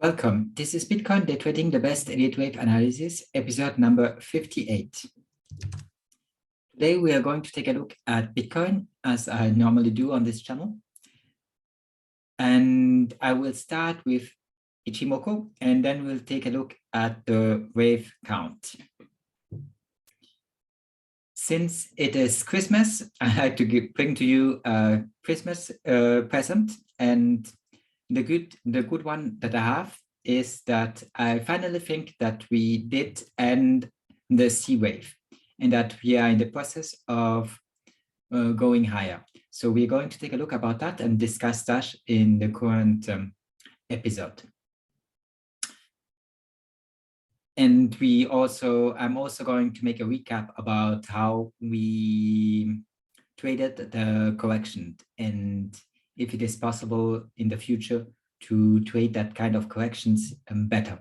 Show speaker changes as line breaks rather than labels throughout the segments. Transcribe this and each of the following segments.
Welcome. This is Bitcoin Day Trading, the best Elliott Wave analysis, episode number 58. Today, we are going to take a look at Bitcoin, as I normally do on this channel. And I will start with Ichimoku, and then we'll take a look at the wave count. Since it is Christmas, I had to bring to you a Christmas present, and the good one that I have is that I finally think that we did end the C wave and that we are in the process of going higher. So we're going to take a look about that and discuss that in the current episode. And I'm also going to make a recap about how we traded the correction and if it is possible in the future to trade that kind of corrections better.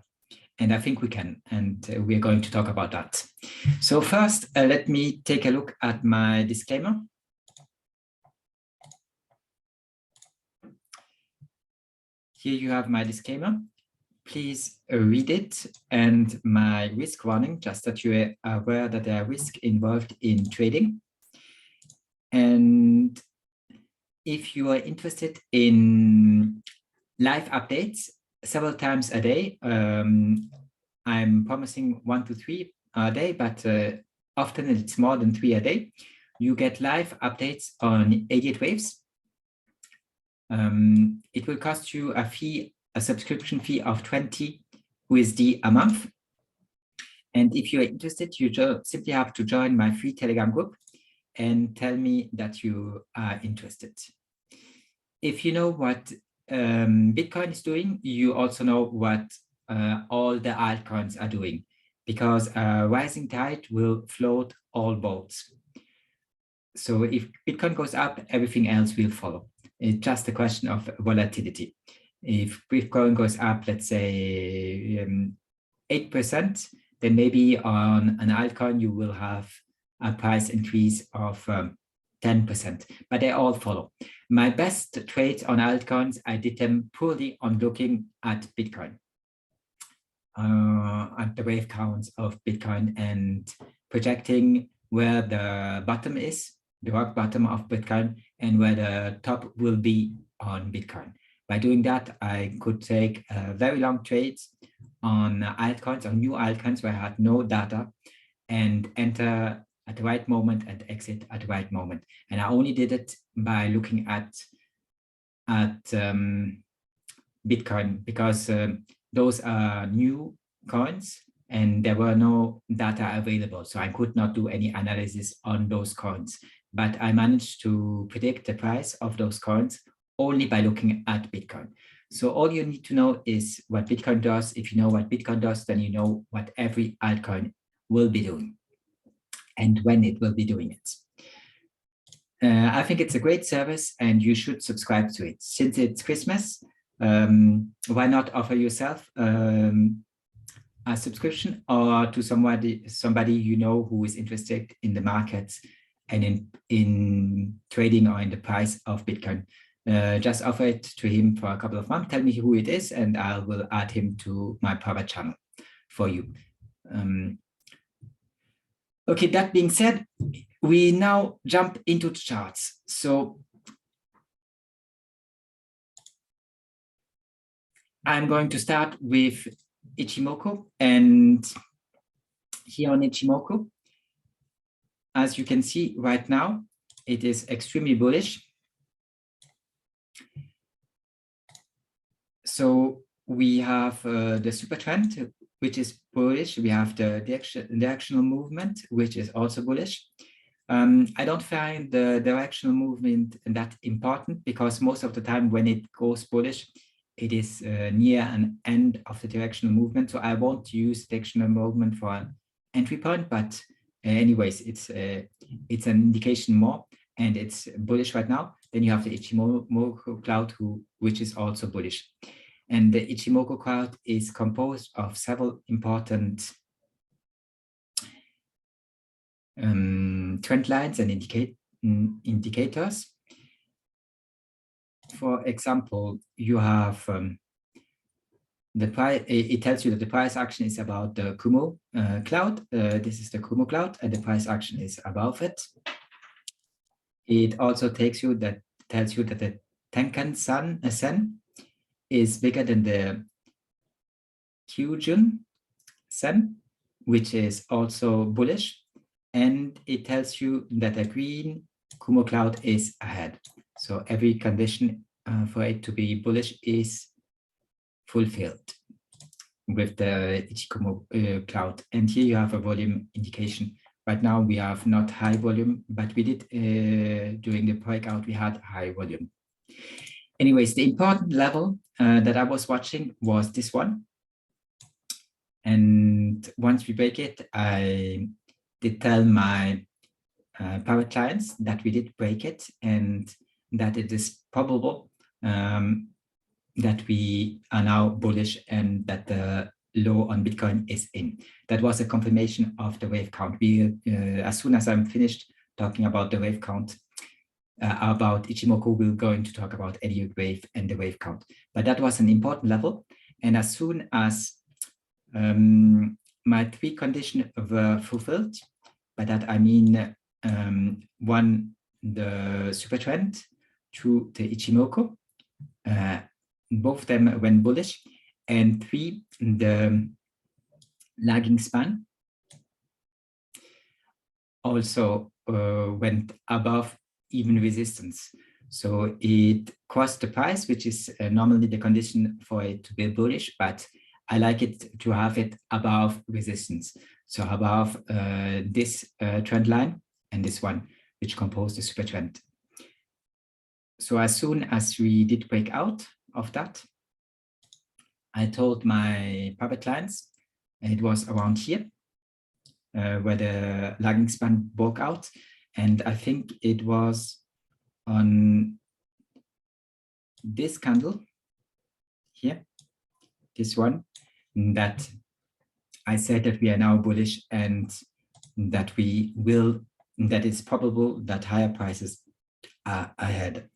And I think we can, and we're going to talk about that. So first, let me take a look at my disclaimer. Here you have my disclaimer. Please read it, and my risk warning, just that you are aware that there are risks involved in trading. And if you are interested in live updates several times a day, I'm promising 1 to 3 a day, but often it's more than 3 a day. You get live updates on Elliott Waves. It will cost you a subscription fee of 20 USD a month. And if you're interested, you simply have to join my free Telegram group and tell me that you are interested. If you know what Bitcoin is doing, you also know what all the altcoins are doing, because a rising tide will float all boats. So if Bitcoin goes up, everything else will follow. It's just a question of volatility. If Bitcoin goes up, let's say 8%, then maybe on an altcoin, you will have a price increase of 10%, but they all follow. My best trades on altcoins, I did them purely on looking at Bitcoin, at the wave counts of Bitcoin and projecting where the bottom is, the rock bottom of Bitcoin, and where the top will be on Bitcoin. By doing that, I could take very long trades on altcoins, on new altcoins where I had no data, and enter at the right moment and exit at the right moment. And I only did it by looking at Bitcoin, because those are new coins and there were no data available. So I could not do any analysis on those coins, but I managed to predict the price of those coins only by looking at Bitcoin. So all you need to know is what Bitcoin does. If you know what Bitcoin does, then you know what every altcoin will be doing and when it will be doing it. I think it's a great service and you should subscribe to it. Since it's Christmas, why not offer yourself a subscription, or to somebody you know who is interested in the markets and in trading or in the price of Bitcoin. Just offer it to him for a couple of months, tell me who it is, and I will add him to my private channel for you. Okay, that being said, we now jump into the charts. So I'm going to start with Ichimoku, and here on Ichimoku, as you can see right now, it is extremely bullish. So we have the super trend, which is bullish. We have the directional movement, which is also bullish. I don't find the directional movement that important, because most of the time when it goes bullish, it is near an end of the directional movement. So I won't use directional movement for an entry point, but anyways, it's an indication more, and it's bullish right now. Then you have the Ichimoku cloud, which is also bullish. And the Ichimoku cloud is composed of several important trend lines and indicators. For example, you have the price, it tells you that the price action is about the Kumo cloud. This is the Kumo cloud, and the price action is above it. It also tells you that the Tenkan Sen is bigger than the Kyujin Sen, which is also bullish, and it tells you that the green Kumo cloud is ahead. So every condition for it to be bullish is fulfilled with the Ichimoku cloud. And here you have a volume indication. Right now we have not high volume, but we did during the breakout, we had high volume. Anyways, the important level that I was watching was this one. And once we break it, I did tell my private clients that we did break it and that it is probable that we are now bullish and that the low on Bitcoin is in. That was a confirmation of the wave count. We, as soon as I'm finished talking about the wave count, about Ichimoku, we're going to talk about Elliott Wave and the wave count. But that was an important level. And as soon as my three conditions were fulfilled, by that I mean one, the super trend, two, the Ichimoku, both of them went bullish, and three, the lagging span also went above even resistance. So it crossed the price, which is normally the condition for it to be bullish, but I like it to have it above resistance. So above this trend line and this one, which compose the super trend. So as soon as we did break out of that, I told my private clients, it was around here, where the lagging span broke out. And I think it was on this candle here, this one, that I said that we are now bullish and that we will, that it's probable that higher prices are ahead,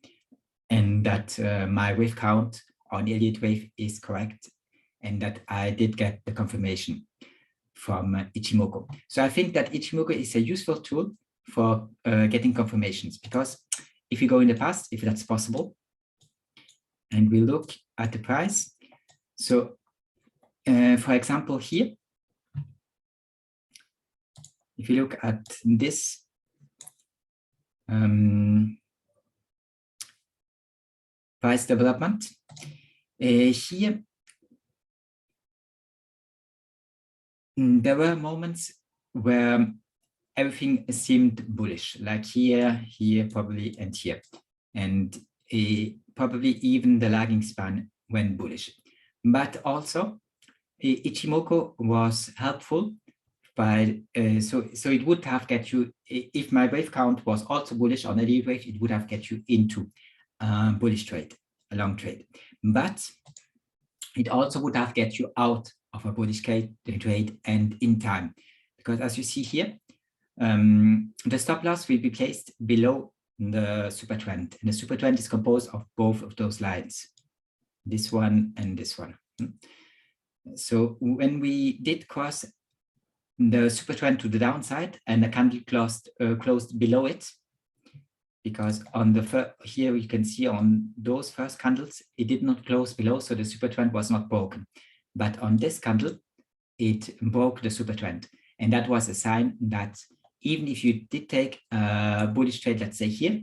and that my wave count on Elliott Wave is correct, and that I did get the confirmation from Ichimoku. So I think that Ichimoku is a useful tool for getting confirmations, because if you go in the past, if that's possible, and we look at the price. So for example, here, if you look at this price development, here, there were moments where everything seemed bullish, like here, here, probably, and here. And probably even the lagging span went bullish. But also, Ichimoku was helpful by, so it would have get you, if my wave count was also bullish on Elliott Wave, it would have get you into bullish trade, a long trade. But it also would have get you out of a bullish trade and in time. Because as you see here, the stop loss will be placed below the super trend. And the super trend is composed of both of those lines, this one and this one. So when we did cross the super trend to the downside and the candle closed below it, because on the here you can see on those first candles, it did not close below, so the super trend was not broken. But on this candle, it broke the super trend. And that was a sign that even if you did take a bullish trade, let's say here,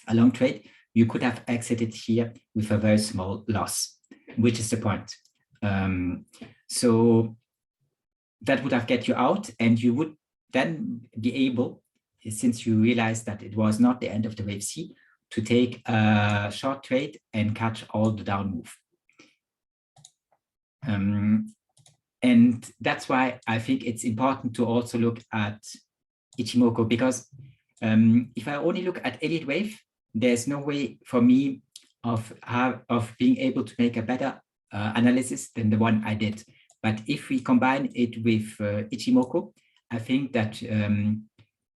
a long trade, you could have exited here with a very small loss, which is the point. So that would have get you out, and you would then be able, since you realized that it was not the end of the wave C, to take a short trade and catch all the down move. And that's why I think it's important to also look at Ichimoku, because if I only look at Elliott Wave, there's no way for me of being able to make a better analysis than the one I did. But if we combine it with Ichimoku, I think that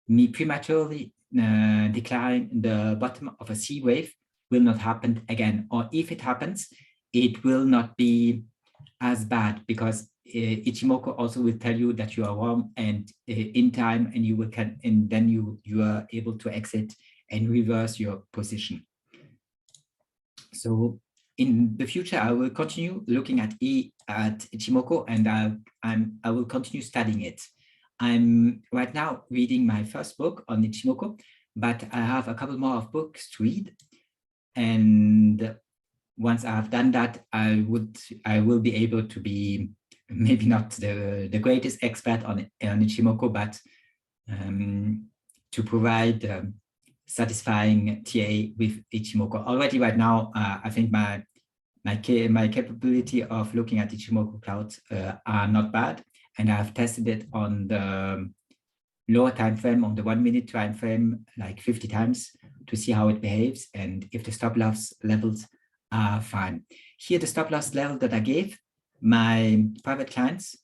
me prematurely declaring the bottom of a C wave will not happen again. Or if it happens, it will not be as bad, because Ichimoku also will tell you that you are wrong and in time, and then you are able to exit and reverse your position. So in the future, I will continue looking at Ichimoku, and I will continue studying it. I'm right now reading my first book on Ichimoku, but I have a couple more of books to read. And once I have done that, I will be able to be maybe not the greatest expert on Ichimoku, but to provide satisfying TA with Ichimoku. Already right now, I think my capability of looking at Ichimoku clouds are not bad, and I've tested it on the lower time frame, on the 1 minute time frame, like 50 times to see how it behaves and if the stop loss levels are fine. Here, the stop loss level that I gave my private clients,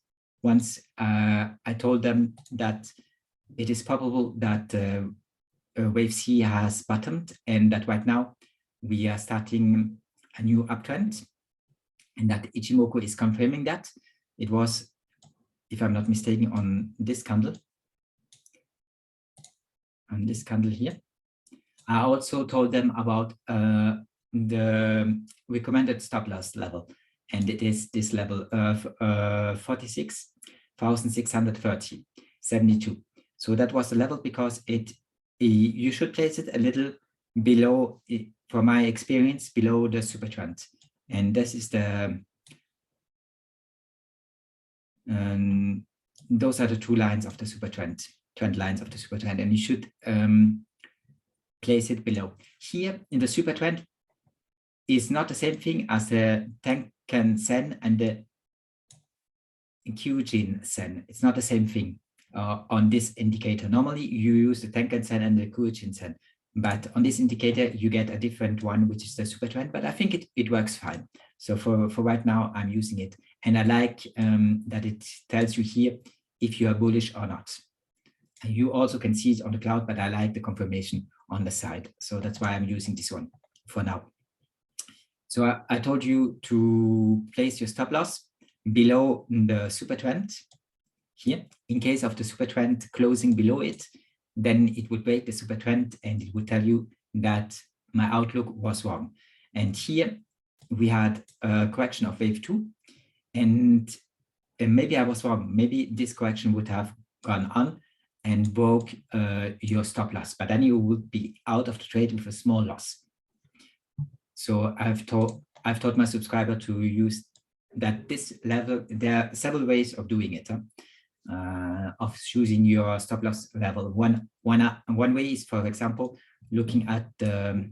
once I told them that it is probable that wave C has bottomed and that right now we are starting a new uptrend, and that Ichimoku is confirming that. It was, if I'm not mistaken, on this candle here. I also told them about the recommended stop loss level, and it is this level of 46,630, 72. So that was the level because you should place it a little below, for my experience, below the super trend. And this is those are the two lines of the super trend lines of the super trend, and you should place it below. Here in the super trend is not the same thing as the Tenkan Sen and the Kyujin Sen. It's not the same thing on this indicator. Normally you use the Tenkan Sen and the Kyujin Sen, but on this indicator you get a different one, which is the super trend, but I think it works fine. So for right now, I'm using it, and I like that it tells you here if you are bullish or not. You also can see it on the cloud, but I like the confirmation on the side. So that's why I'm using this one for now. So I told you to place your stop loss below the super trend here. In case of the super trend closing below it, then it would break the super trend and it would tell you that my outlook was wrong. And here we had a correction of wave 2, and maybe I was wrong. Maybe this correction would have gone on and broke your stop loss, but then you would be out of the trade with a small loss. So I've taught my subscriber to use that this level. There are several ways of doing it, of choosing your stop loss level. One way is, for example, looking at the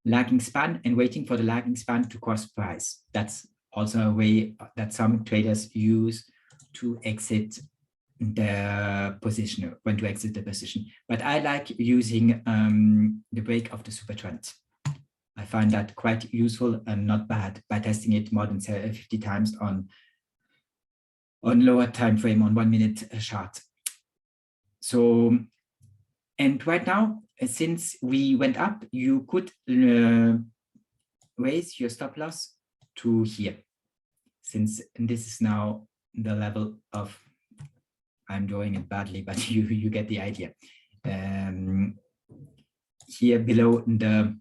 lagging span and waiting for the lagging span to cross price. That's also a way that some traders use to exit the position, when to exit the position. But I like using the break of the super trend. I find that quite useful and not bad by testing it more than 50 times on lower time frame, on 1 minute chart. So, and right now, since we went up, you could raise your stop loss to here, since this is now the level of, I'm drawing it badly, but you get the idea. Here below the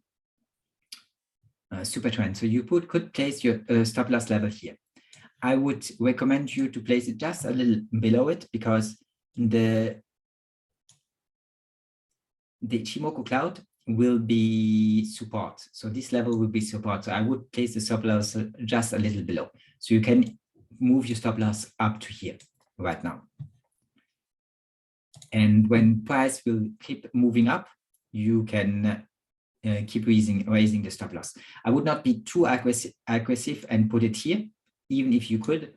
super trend. So you could place your stop loss level here. I would recommend you to place it just a little below it, because the Ichimoku cloud will be support. So this level will be support. So I would place the stop loss just a little below. So you can move your stop loss up to here right now. And when price will keep moving up, you can keep raising the stop loss. I would not be too aggressive and put it here, even if you could.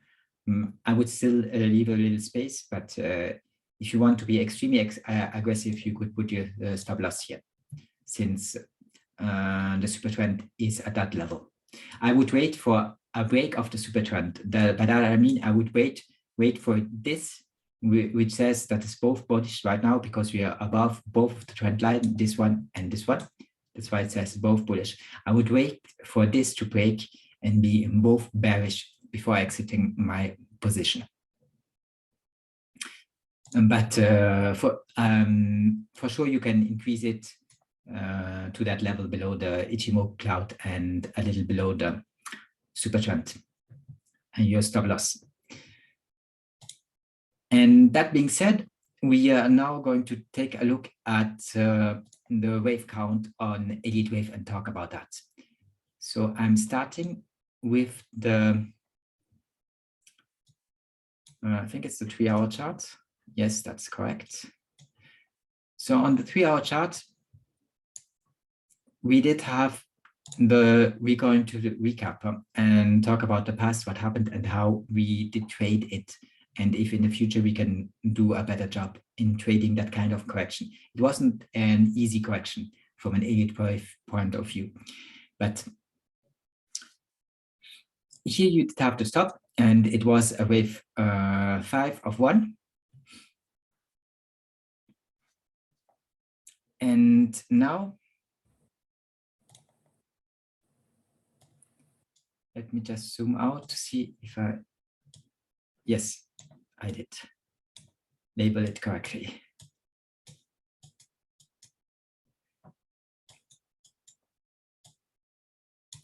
I would still leave a little space, but if you want to be extremely aggressive, you could put your stop loss here, since the super trend is at that level. I would wait for a break of the super trend. By that I mean I would wait for this, which says that it's both bullish right now, because we are above both of the trend line, this one and this one. That's why it says both bullish. I would wait for this to break and be both bearish before exiting my position. But for sure, you can increase it to that level below the Ichimoku cloud and a little below the super trend and your stop loss. And that being said, we are now going to take a look at the wave count on Elliott Wave and talk about that. So I'm starting with the, I think it's the 3-hour chart. Yes, that's correct. So on the 3-hour chart, we did have we're going to recap and talk about the past, what happened and how we did trade it. And if in the future we can do a better job in trading that kind of correction. It wasn't an easy correction from an Elliott Wave point of view. But here you did have to stop, and it was a wave 5 of 1. And now, let me just zoom out to see if yes, I did label it correctly.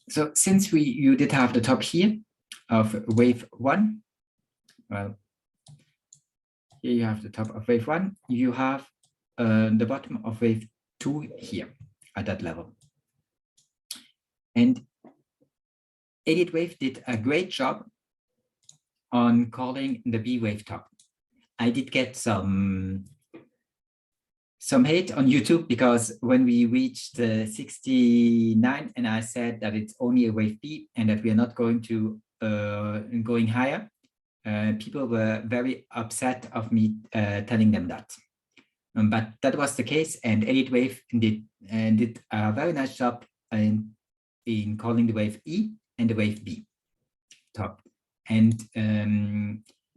So since you did have the top here of wave 1, well, here you have the top of wave 1, you have the bottom of wave 2 here at that level. And Elliott Wave did a great job on calling the B wave top. I did get some hate on YouTube because when we reached 69 and I said that it's only a wave B and that we are not going to going higher, people were very upset of me telling them that. But that was the case, and Elliott Wave did a very nice job in calling the wave E and the wave B top, and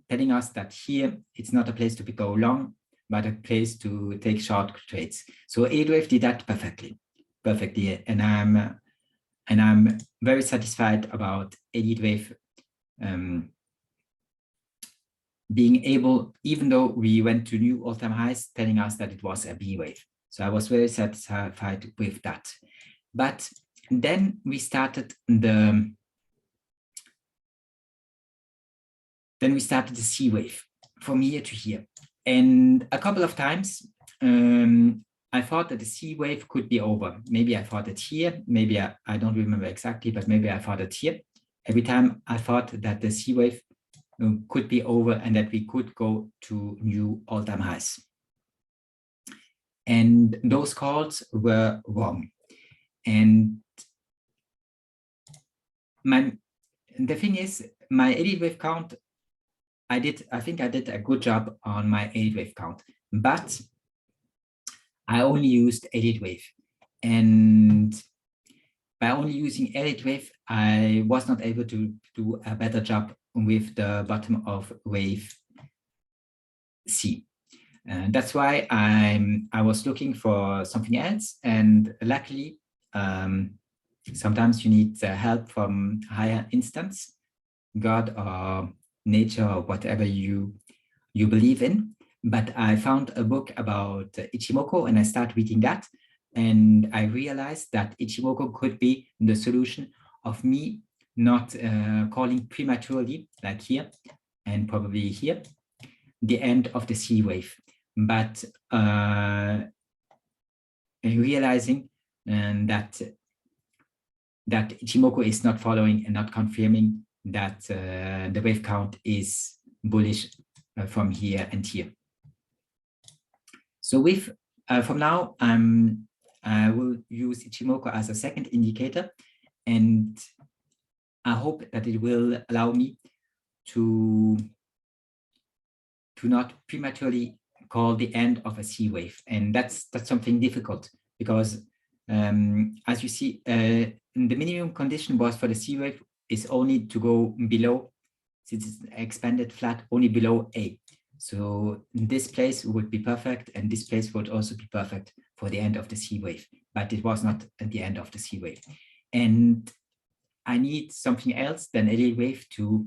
telling us that here it's not a place to go long, but a place to take short trades. So Elliott Wave did that perfectly, and I'm very satisfied about Elliott Wave being able, even though we went to new all-time highs, telling us that it was a B wave. So I was very satisfied with that. But then we started the C wave from here to here. And a couple of times, I thought that the C wave could be over. Maybe I thought it here, maybe I don't remember exactly, but maybe I thought it here. Every time I thought that the C wave could be over and that we could go to new all-time highs. And those calls were wrong. And the thing is, my Elliott Wave count, I think I did a good job on my Elliott Wave count, but I only used Elliott Wave. And by only using Elliott Wave, I was not able to do a better job with the bottom of wave C. And that's why I was looking for something else. And luckily, sometimes you need help from higher instance, God or nature or whatever you believe in. But I found a book about Ichimoku and I started reading that. And I realized that Ichimoku could be the solution of me not calling prematurely, like here and probably here, the end of the C wave, but realizing that Ichimoku is not following and not confirming that the wave count is bullish from here and here. So with from now, I will use Ichimoku as a second indicator, and I hope that it will allow me to not prematurely call the end of a C wave. And that's something difficult because as you see, the minimum condition was for the C wave is only to go below, since it's expanded flat, only below A. So this place would be perfect, and this place would also be perfect for the end of the C wave, but it was not at the end of the C wave. And I need something else than Elliott Wave to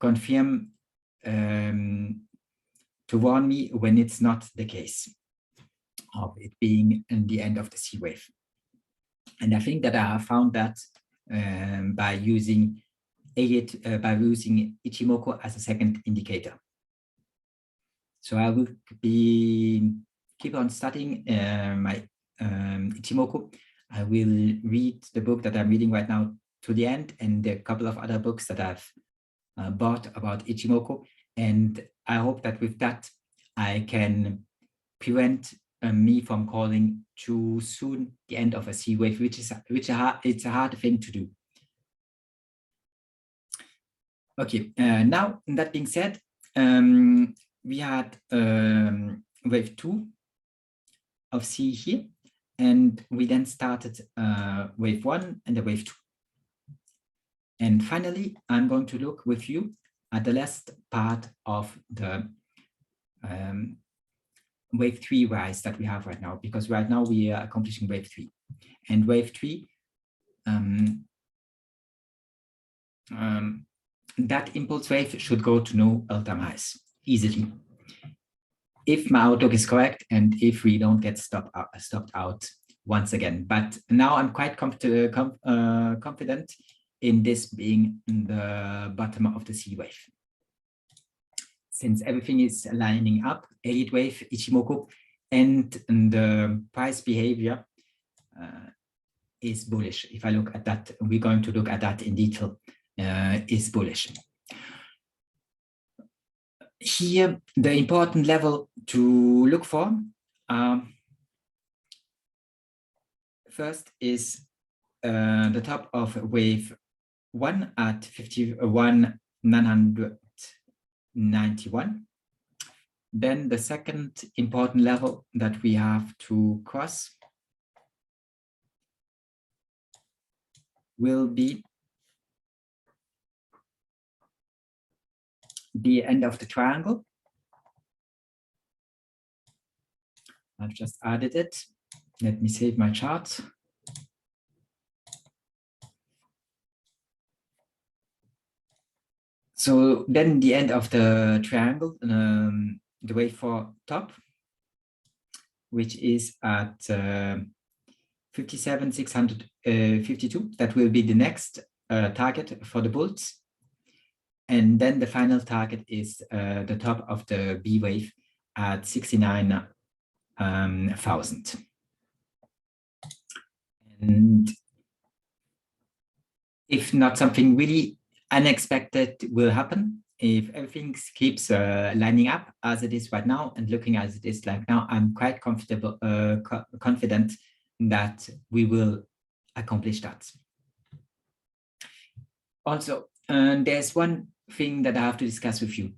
confirm to warn me when it's not the case of it being in the end of the C wave. And I think that I have found that by using Ichimoku as a second indicator. So I will keep on studying my Ichimoku. I will read the book that I'm reading right now to the end, and a couple of other books that I've bought about Ichimoku. And I hope that with that, I can prevent me from calling too soon the end of a C wave, it's a hard thing to do. Okay, now that being said, we had wave 2 of C here, and we then started wave 1 and the wave 2. And finally, I'm going to look with you at the last part of the wave 3 rise that we have right now, because right now we are accomplishing wave 3. And wave 3, that impulse wave should go to no all-time highs easily, if my outlook is correct and if we don't get stopped out once again. But now I'm quite confident in this being the bottom of the C wave, since everything is lining up, Elliott Wave, Ichimoku, and the price behavior is bullish. If I look at that, we're going to look at that in detail, is bullish. Here, the important level to look for first is the top of wave 1 at 51,991. Then the second important level that we have to cross will be the end of the triangle. I've just added it. Let me save my chart. So then the end of the triangle, the wave 4 top, which is at 57,652. That will be the next target for the bulls. And then the final target is the top of the B wave at 69,000. And if not something really unexpected will happen, if everything keeps lining up as it is right now and looking as it is like now, I'm quite confident that we will accomplish that. Also, there's one thing that I have to discuss with you.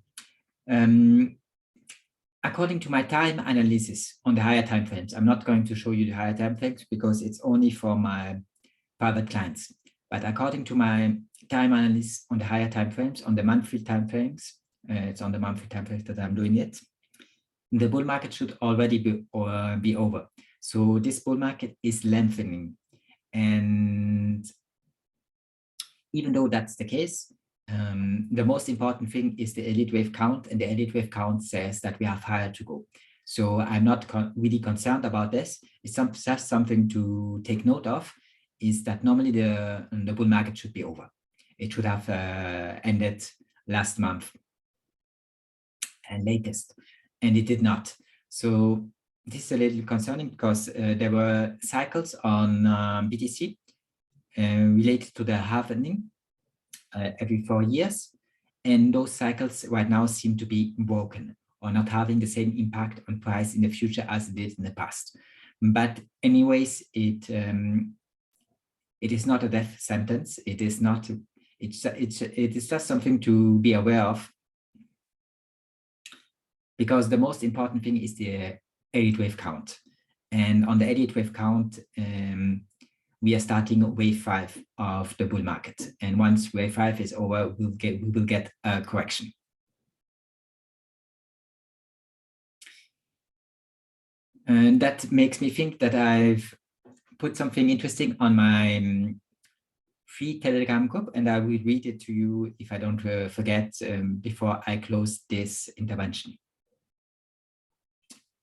According to my time analysis on the higher time frames, I'm not going to show you the higher time frames because it's only for my private clients. But according to my time analysis on the higher time frames, on the monthly time frames, it's on the monthly time frames that I'm doing it, the bull market should already be over. So this bull market is lengthening. And even though that's the case, the most important thing is the Elliott Wave count, and the Elliott Wave count says that we have higher to go. So I'm not really concerned about this. It's just something to take note of, is that normally the bull market should be over. It should have ended last month and latest, and it did not. So this is a little concerning because there were cycles on BTC related to the halving every 4 years. And those cycles right now seem to be broken or not having the same impact on price in the future as it did in the past. But anyways, it is not a death sentence. It is not, it is just something to be aware of, because the most important thing is the Elliott Wave count. And on the Elliott Wave count, we are starting wave 5 of the bull market. And once wave 5 is over, we will get a correction. And that makes me think that I've put something interesting on my free Telegram group, and I will read it to you if I don't forget before I close this intervention.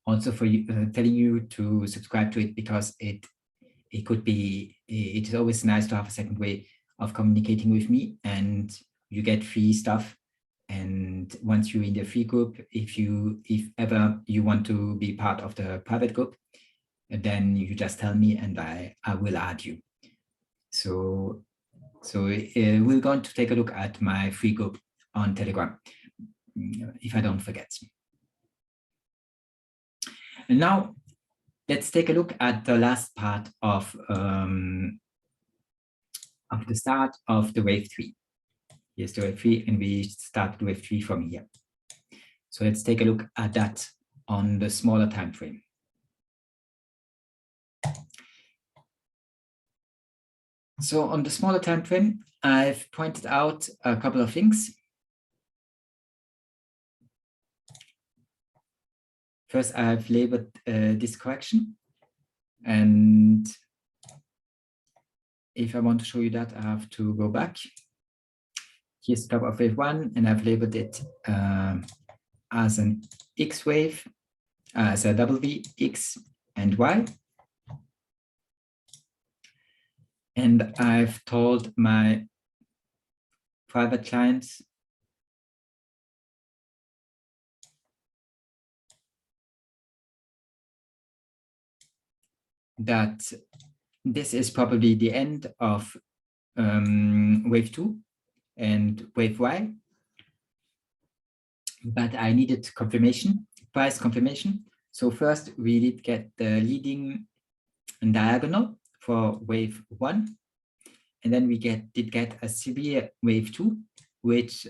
Also for you, telling you to subscribe to it, because it is always nice to have a second way of communicating with me, and you get free stuff. And once you're in the free group, if ever you want to be part of the private group, then you just tell me and I will add you. So we're going to take a look at my free group on Telegram, if I don't forget. And now let's take a look at the last part of the start of the wave 3. Here's the wave 3, and we start wave 3 from here. So let's take a look at that on the smaller time frame. So on the smaller time frame, I've pointed out a couple of things. First, I've labeled this correction. And if I want to show you that, I have to go back. Here's the top of wave 1, and I've labeled it as an X wave, as a W, X, and Y. And I've told my private clients that this is probably the end of wave 2 and wave Y, but I needed confirmation, price confirmation. So first we did get the leading diagonal for wave 1, and then we did get a severe wave 2, which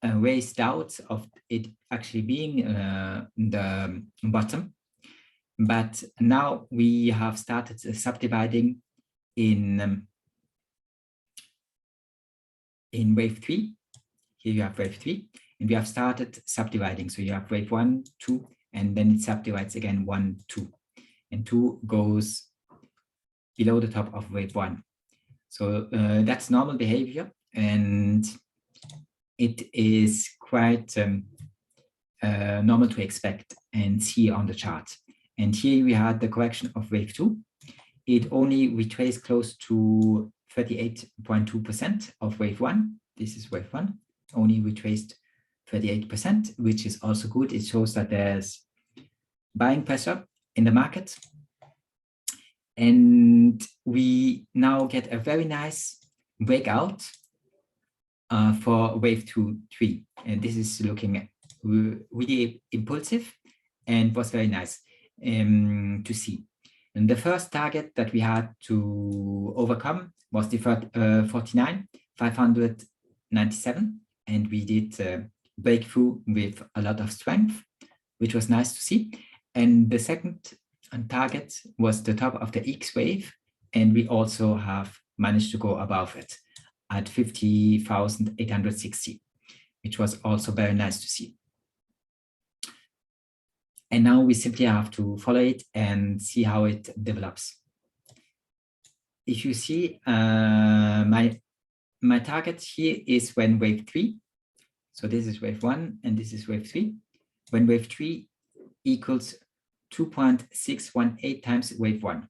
raised doubts of it actually being the bottom. But now we have started subdividing in wave 3. Here you have wave 3, and we have started subdividing. So you have wave 1, 2, and then it subdivides again 1, 2, and 2 goes below the top of wave 1. So that's normal behavior, and it is quite normal to expect and see on the chart. And here we had the correction of wave 2. It only retraced close to 38.2% of wave 1. This is wave 1, only retraced 38%, which is also good. It shows that there's buying pressure in the market. And we now get a very nice breakout for wave 2, 3. And this is looking really impulsive and was very nice to see. And the first target that we had to overcome was the 49,597. And we did break through with a lot of strength, which was nice to see. And the second target was the top of the X wave, and we also have managed to go above it at 50,860, which was also very nice to see. And now we simply have to follow it and see how it develops. If you see, my target here is when wave 3. So this is wave 1 and this is wave 3. When wave 3 equals 2.618 times wave 1.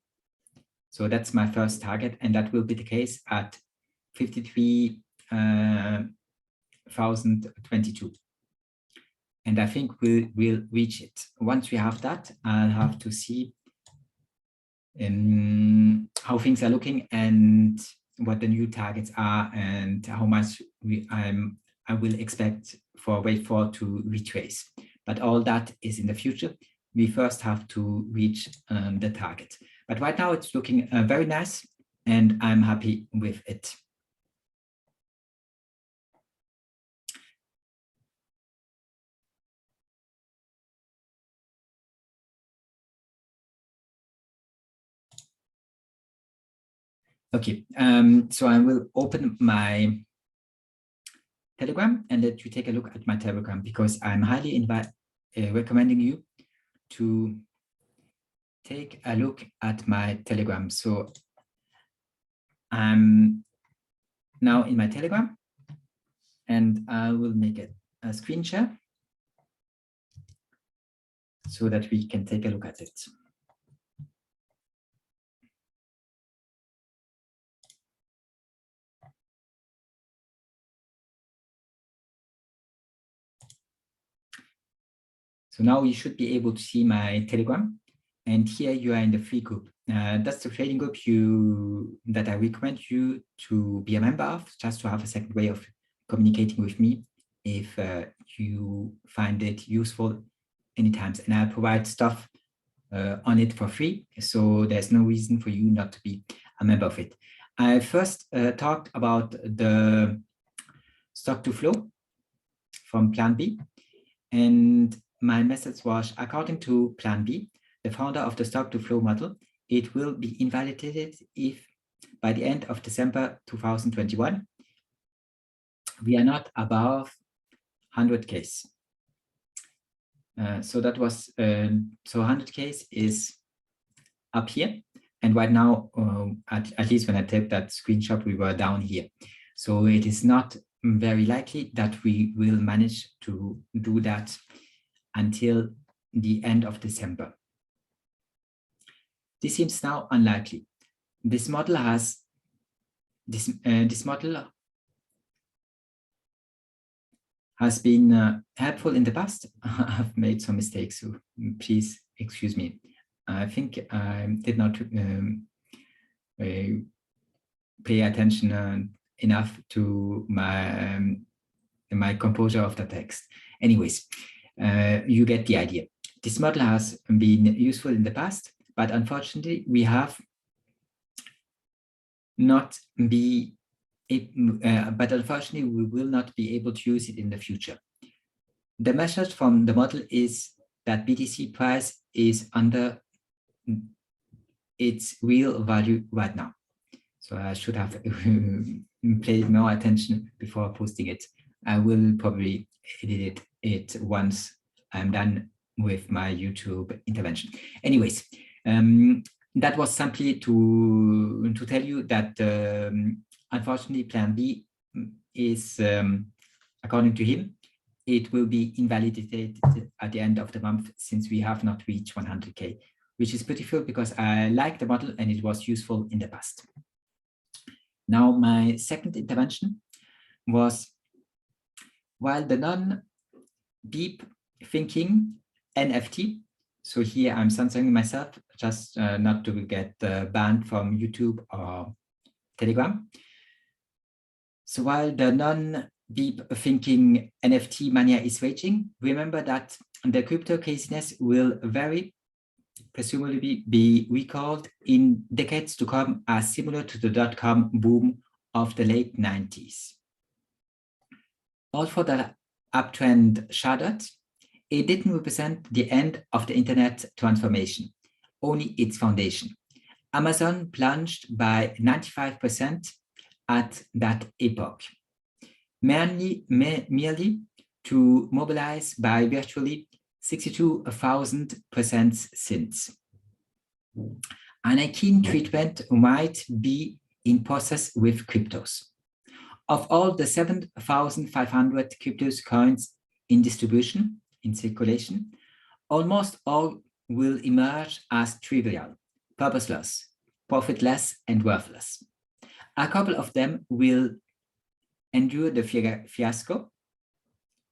So that's my first target, and that will be the case at 53,022. And I think we'll reach it. Once we have that, I'll have to see how things are looking and what the new targets are and how much I will expect for wave 4 to retrace. But all that is in the future. We first have to reach the target. But right now it's looking very nice, and I'm happy with it. Okay, so I will open my Telegram and let you take a look at my Telegram, because I'm highly recommending you to take a look at my Telegram. So I'm now in my Telegram, and I will make it a screen share so that we can take a look at it. So now you should be able to see my Telegram, and here you are in the free group. That's the trading group that I recommend you to be a member of, just to have a second way of communicating with me if you find it useful anytime. And I provide stuff on it for free, so there's no reason for you not to be a member of it. I first talked about the stock to flow from Plan B, and my message was, according to Plan B, the founder of the stock to flow model, it will be invalidated if by the end of December 2021, we are not above 100Ks. So that was, so 100Ks is up here. And right now, at least when I took that screenshot, we were down here. So it is not very likely that we will manage to do that until the end of December. This seems now unlikely. This model has this model has been helpful in the past. I've made some mistakes, so please excuse me. I think I did not pay attention enough to my composure of the text. Anyways, you get the idea. This model has been useful in the past, but unfortunately, we have not be, but unfortunately, we will not be able to use it in the future. The message from the model is that BTC price is under its real value right now. So I should have paid more attention before posting it. I will probably edit it once I'm done with my YouTube intervention. Anyways, that was simply to tell you that unfortunately Plan B is, according to him, it will be invalidated at the end of the month since we have not reached 100K, which is beautiful because I like the model and it was useful in the past. Now, my second intervention was, while the non-deep thinking NFT, so here I'm censoring myself just not to get banned from YouTube or Telegram. So while the non-deep thinking NFT mania is raging, remember that the crypto craziness will very presumably be recalled in decades to come as similar to the dot-com boom of the late 90s. Although the uptrend shuddered, it didn't represent the end of the internet transformation, only its foundation. Amazon plunged by 95% at that epoch, merely to mobilize by virtually 62,000% since. And a keen treatment might be in process with cryptos. Of all the 7,500 cryptos coins in distribution, in circulation, almost all will emerge as trivial, purposeless, profitless, and worthless. A couple of them will endure the fiasco,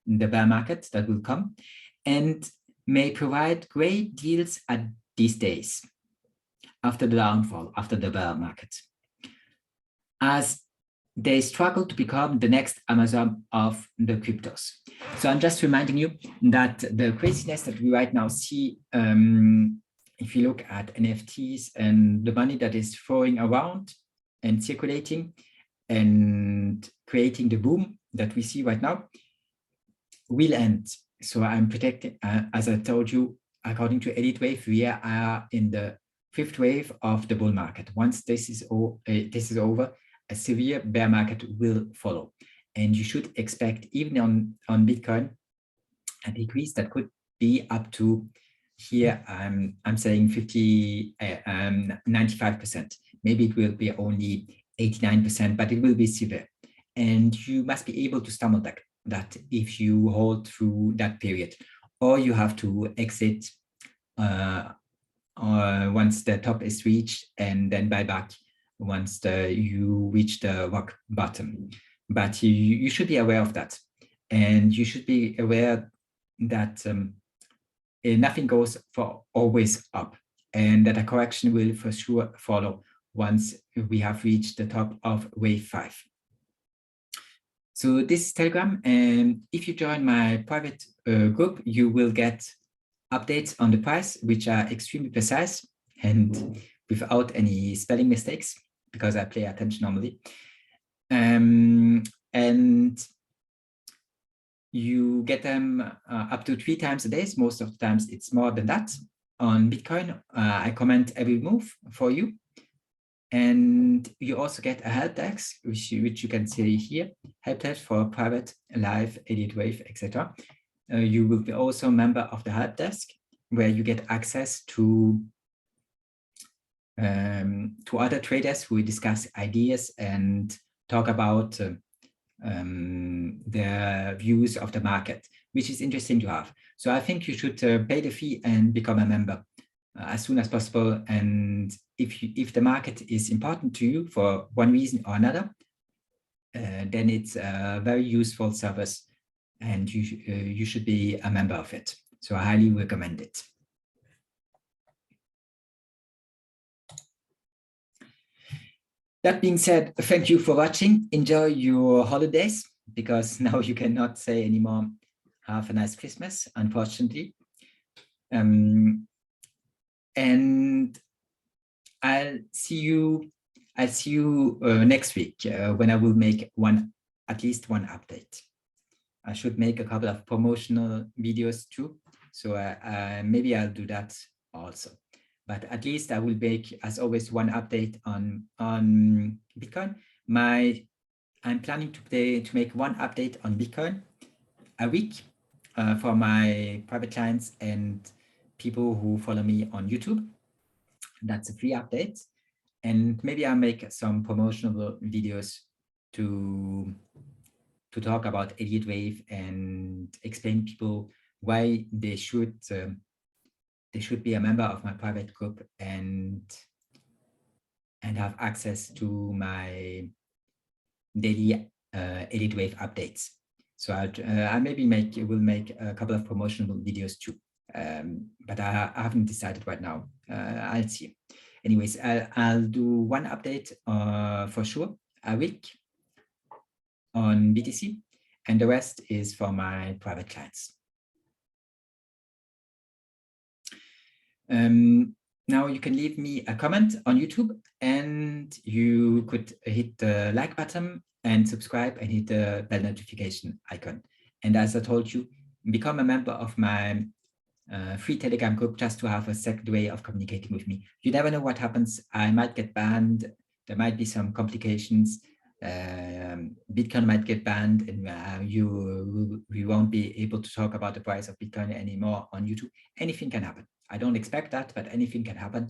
the bear market that will come, and may provide great deals at these days, after the downfall, after the bear market, as they struggle to become the next Amazon of the cryptos. So I'm just reminding you that the craziness that we right now see, if you look at NFTs and the money that is flowing around and circulating and creating the boom that we see right now, will end. So I'm predicting, as I told you, according to Elliott Wave, we are in the fifth wave of the bull market. Once this is over, a severe bear market will follow. And you should expect, even on Bitcoin, a decrease that could be up to here, I'm saying 95%. Maybe it will be only 89%, but it will be severe. and you must be able to stomach that if you hold through that period, or you have to exit once the top is reached and then buy back once you reach the rock bottom. But you should be aware of that, and you should be aware that nothing goes for always up, and that a correction will for sure follow once we have reached the top of wave 5. So this is Telegram, and if you join my private group, you will get updates on the price, which are extremely precise and without any spelling mistakes, because I pay attention normally. And you get them up to 3 times a day. Most of the times it's more than that. On Bitcoin, I comment every move for you. And you also get a help desk, which you can see here, help desk for private, live, Elliott Wave, etc. You will be also a member of the help desk, where you get access to other traders who discuss ideas and talk about their views of the market, which is interesting to have. So I think you should pay the fee and become a member as soon as possible. And if the market is important to you for one reason or another, then it's a very useful service, and you should be a member of it. So I highly recommend it. That being said, thank you for watching. Enjoy your holidays, because now you cannot say anymore, have a nice Christmas, unfortunately. And I'll see you next week when I will make at least one update. I should make a couple of promotional videos too. So maybe I'll do that also. But at least I will make, as always, one update on Bitcoin. I'm planning to make one update on Bitcoin a week for my private clients and people who follow me on YouTube. That's a free update. And maybe I'll make some promotional videos to talk about Elliott Wave and explain people why they should be a member of my private group and have access to my daily Elliott Wave updates. So I maybe will make a couple of promotional videos too, but I haven't decided right now. I'll see. Anyways, I'll do one update for sure a week on BTC, and the rest is for my private clients. Now you can leave me a comment on YouTube, and you could hit the like button and subscribe and hit the bell notification icon. And as I told you, become a member of my free Telegram group just to have a second way of communicating with me. You never know what happens. I might get banned. There might be some complications. Bitcoin might get banned, and we won't be able to talk about the price of Bitcoin anymore on YouTube. Anything can happen. I don't expect that, but anything can happen.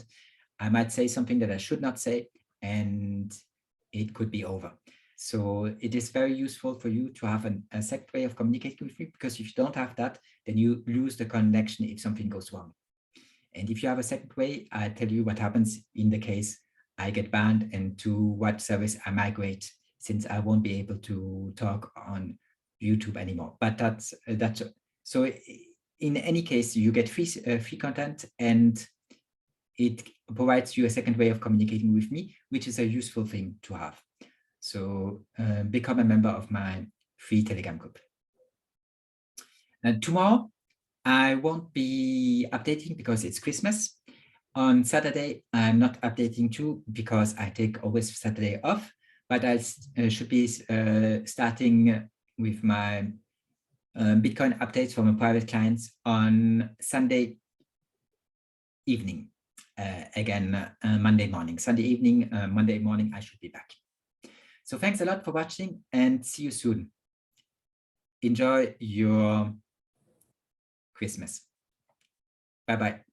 I might say something that I should not say, and it could be over. So it is very useful for you to have a second way of communicating with me, because if you don't have that, then you lose the connection if something goes wrong. And if you have a second way, I tell you what happens in the case I get banned and to what service I migrate, since I won't be able to talk on YouTube anymore. But that's so. In any case, you get free content, and it provides you a second way of communicating with me, which is a useful thing to have. So become a member of my free Telegram group. And tomorrow, I won't be updating because it's Christmas. On Saturday, I'm not updating too, because I take always Saturday off, but I should be starting with my Bitcoin updates for my private clients on Sunday evening. Again, Monday morning. Sunday evening, Monday morning, I should be back. So thanks a lot for watching, and see you soon. Enjoy your Christmas. Bye-bye.